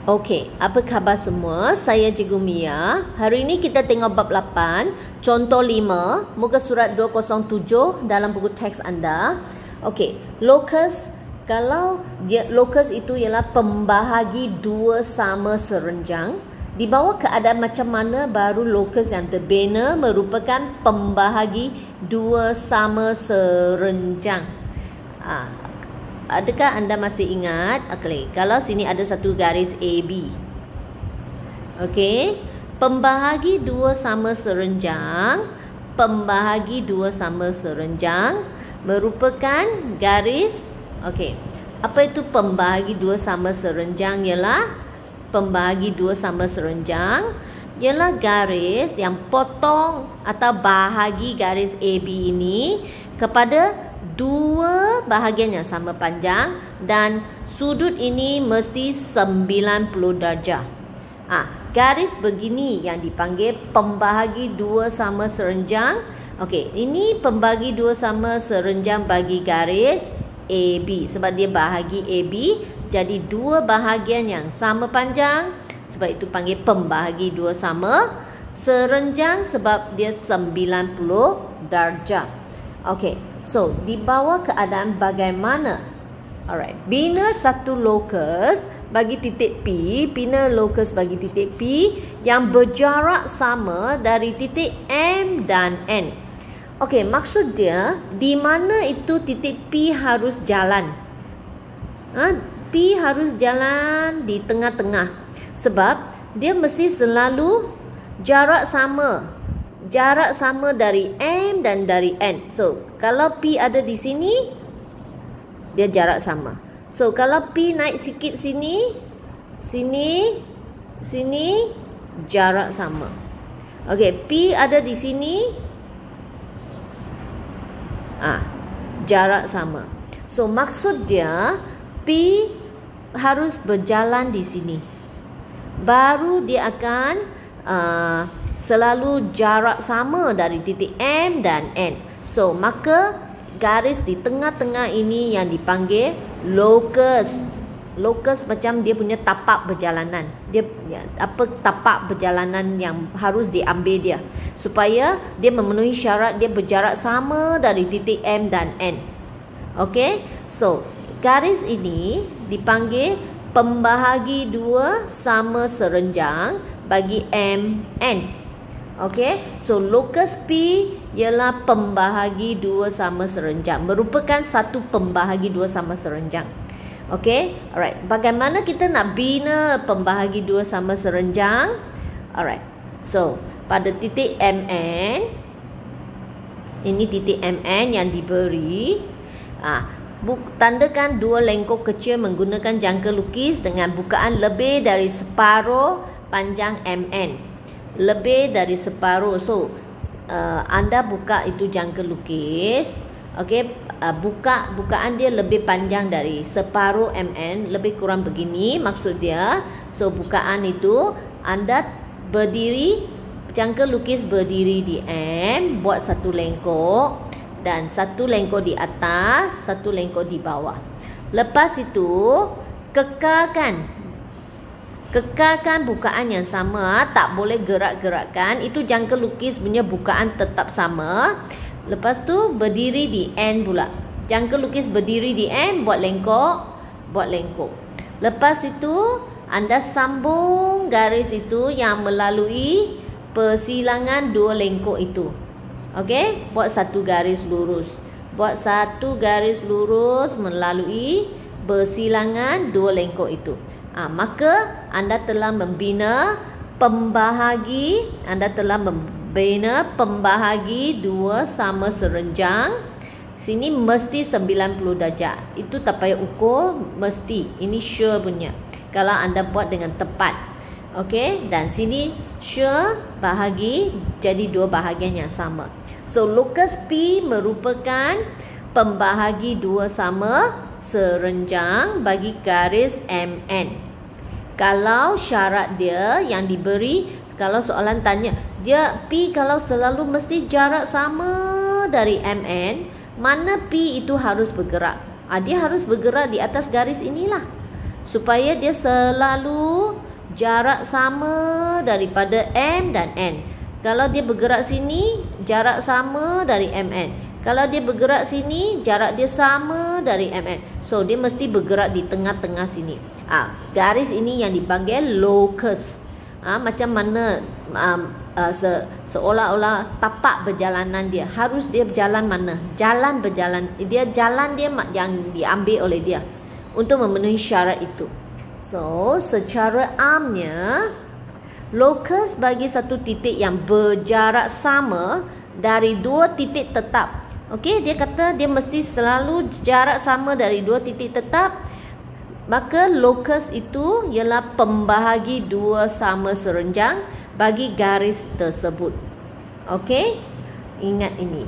Okey, apa khabar semua? Saya Cikgu Mia. Hari ini kita tengok bab 8, contoh 5, muka surat 207 dalam buku teks anda. Okey, locus, kalau locus itu ialah pembahagi dua sama serenjang. Di bawah keadaan macam mana baru locus yang terbina merupakan pembahagi dua sama serenjang? Adakah anda masih ingat? Okey, kalau sini ada satu garis AB. Okey, pembahagi dua sama serenjang, pembahagi dua sama serenjang merupakan garis. Okey, apa itu pembahagi dua sama serenjang? Ialah pembahagi dua sama serenjang ialah garis yang potong atau bahagi garis AB ini kepada dua bahagian yang sama panjang dan sudut ini mesti 90 darjah. Garis begini yang dipanggil pembahagi dua sama serenjang. Okey, ini pembahagi dua sama serenjang bagi garis AB sebab dia bahagi AB jadi dua bahagian yang sama panjang. Sebab itu panggil pembahagi dua sama serenjang sebab dia 90 darjah. Okey, so di bawah keadaan bagaimana? Alright, bina satu locus bagi titik P, bina locus bagi titik P yang berjarak sama dari titik M dan N. Okey, maksud dia di mana itu titik P harus jalan? P harus jalan di tengah-tengah sebab dia mesti selalu jarak sama. Jarak sama dari M dan dari N. So, kalau P ada di sini, dia jarak sama. So, kalau P naik sikit sini, sini, jarak sama. Okey, P ada di sini, jarak sama. So, maksud dia, P harus berjalan di sini. Baru dia akan selalu jarak sama dari titik M dan N. So, maka garis di tengah-tengah ini yang dipanggil locus. Locus macam dia punya tapak perjalanan. Dia tapak perjalanan yang harus diambil dia supaya dia memenuhi syarat dia berjarak sama dari titik M dan N. Okey? So, garis ini dipanggil pembahagi dua sama serenjang bagi M, N. Okey, so locus P ialah pembahagi dua sama serenjang, merupakan satu pembahagi dua sama serenjang. Okey, alright. Bagaimana kita nak bina pembahagi dua sama serenjang? Alright. So, pada titik MN, ini titik MN yang diberi. Tandakan dua lengkok kecil menggunakan jangka lukis dengan bukaan lebih dari separuh panjang MN. Lebih dari separuh. So, anda buka itu jangka lukis. Okey, bukaan dia lebih panjang dari separuh MN, lebih kurang begini maksud dia. So, bukaan itu anda berdiri, jangka lukis berdiri di M, buat satu lengkok dan satu lengkok di atas, satu lengkok di bawah. Lepas itu, kekalkan bukaan yang sama, tak boleh gerak-gerakkan. Itu jangka lukis punya bukaan tetap sama. Lepas tu berdiri di N pula. Jangka lukis berdiri di N, buat lengkok. Lepas itu anda sambung garis itu yang melalui persilangan dua lengkok itu. Okey, buat satu garis lurus. Buat satu garis lurus melalui persilangan dua lengkok itu. Maka anda telah membina pembahagi dua sama serenjang. Sini mesti 90 darjah. Itu tak payah ukur, mesti. Ini sure punya. Kalau anda buat dengan tepat. Okey, dan sini sure bahagi jadi dua bahagian yang sama. So, locus P merupakan pembahagi dua sama serenjang bagi garis MN. Kalau syarat dia yang diberi, kalau soalan tanya, dia P kalau selalu mesti jarak sama dari MN, mana P itu harus bergerak? Dia harus bergerak di atas garis inilah. supaya dia selalu jarak sama daripada M dan N. Kalau dia bergerak sini, jarak sama dari MN. Kalau dia bergerak sini, jarak dia sama dari MN. So, dia mesti bergerak di tengah-tengah sini. Garis ini yang dipanggil locus. Macam mana seolah-olah tapak perjalanan dia. Harus dia berjalan mana? Jalan berjalan. Jalan dia yang diambil oleh dia untuk memenuhi syarat itu. So, secara amnya, locus bagi satu titik yang berjarak sama dari dua titik tetap. Okey, dia kata dia mesti selalu jarak sama dari dua titik tetap. Maka locus itu ialah pembahagi dua sama serenjang bagi garis tersebut. Okey, ingat ini.